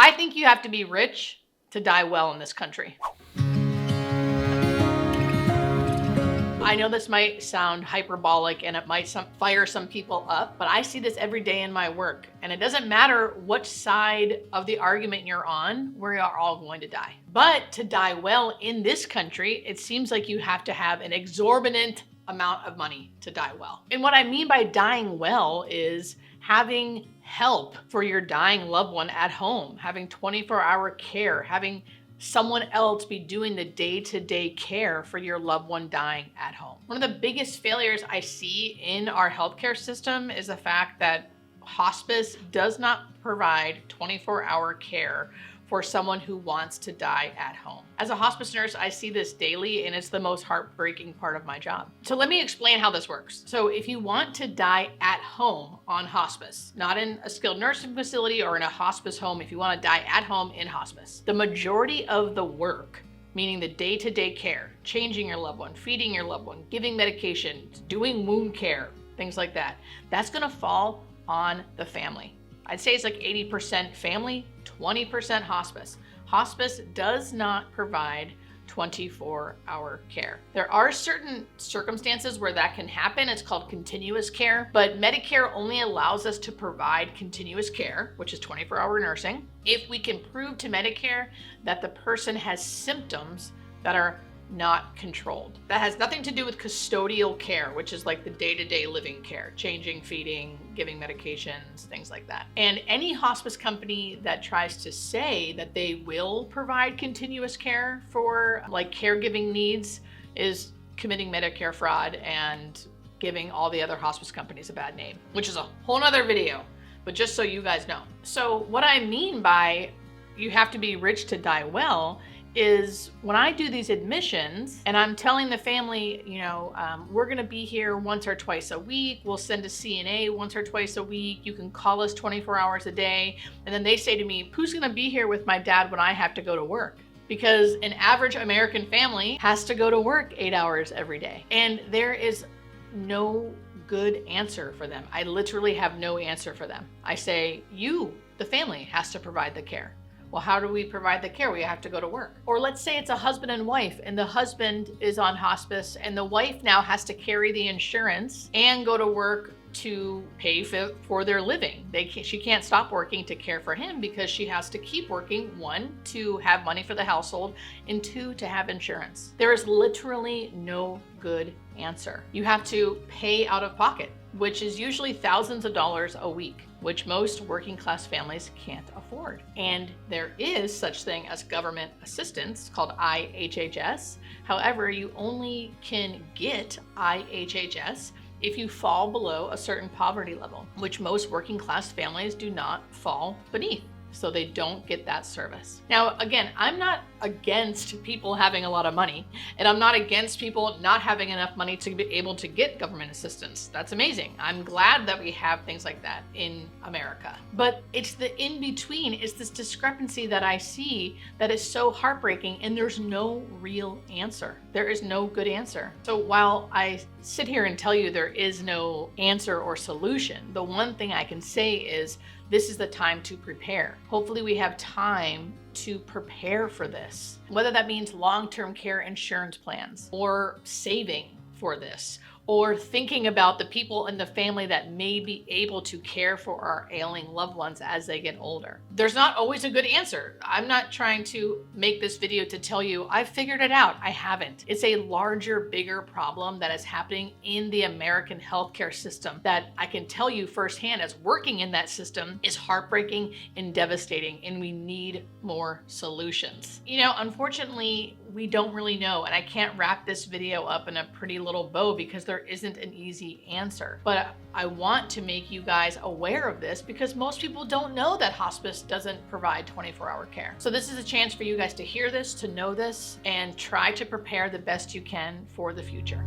I think you have to be rich to die well in this country. I know this might sound hyperbolic and it might fire some people up, but I see this every day in my work. And it doesn't matter what side of the argument you're on, we are all going to die. But to die well in this country, it seems like you have to have an exorbitant amount of money to die well. And what I mean by dying well is having help for your dying loved one at home, having 24-hour care, having someone else be doing the day-to-day care for your loved one dying at home. One of the biggest failures I see in our healthcare system is the fact that hospice does not provide 24-hour care for someone who wants to die at home. As a hospice nurse, I see this daily, and it's the most heartbreaking part of my job. So let me explain how this works. So if you want to die at home on hospice, not in a skilled nursing facility or in a hospice home, if you want to die at home in hospice, the majority of the work, meaning the day-to-day care, changing your loved one, feeding your loved one, giving medication, doing wound care, things like that, that's gonna fall on the family. I'd say it's like 80% family, 20% hospice. Hospice does not provide 24-hour care. There are certain circumstances where that can happen. It's called continuous care, but Medicare only allows us to provide continuous care, which is 24-hour nursing, if we can prove to Medicare that the person has symptoms that are not controlled. That has nothing to do with custodial care, which is like the day-to-day living care, changing, feeding, giving medications, things like that. And any hospice company that tries to say that they will provide continuous care for like caregiving needs is committing Medicare fraud and giving all the other hospice companies a bad name, which is a whole nother video, but just so you guys know. So what I mean by you have to be rich to die well is when I do these admissions and I'm telling the family, we're gonna be here once or twice a week, we'll send a CNA once or twice a week, you can call us 24 hours a day. And then they say to me, who's gonna be here with my dad when I have to go to work? Because an average American family has to go to work 8 hours every day. And there is no good answer for them. I literally have no answer for them. I say, the family, has to provide the care. Well, how do we provide the care? We have to go to work. Or let's say it's a husband and wife and the husband is on hospice and the wife now has to carry the insurance and go to work to pay for their living. She can't stop working to care for him because she has to keep working, 1, to have money for the household, and 2, to have insurance. There is literally no good answer. You have to pay out of pocket, which is usually thousands of dollars a week, which most working class families can't afford. And there is such thing as government assistance called IHHS. However, you only can get IHHS if you fall below a certain poverty level, which most working class families do not fall beneath. So they don't get that service. Now, again, I'm not against people having a lot of money, and I'm not against people not having enough money to be able to get government assistance. That's amazing. I'm glad that we have things like that in America. But it's the in-between, it's this discrepancy that I see that is so heartbreaking, and there's no real answer. There is no good answer. So while I sit here and tell you there is no answer or solution, the one thing I can say is this is the time to prepare. Hopefully we have time to prepare for this, whether that means long-term care insurance plans or saving for this, or thinking about the people in the family that may be able to care for our ailing loved ones as they get older. There's not always a good answer. I'm not trying to make this video to tell you I've figured it out. I haven't. It's a larger, bigger problem that is happening in the American healthcare system that I can tell you firsthand as working in that system is heartbreaking and devastating, and we need more solutions. Unfortunately, we don't really know, and I can't wrap this video up in a pretty little bow because there isn't an easy answer. But I want to make you guys aware of this because most people don't know that hospice doesn't provide 24-hour care. So this is a chance for you guys to hear this, to know this, and try to prepare the best you can for the future.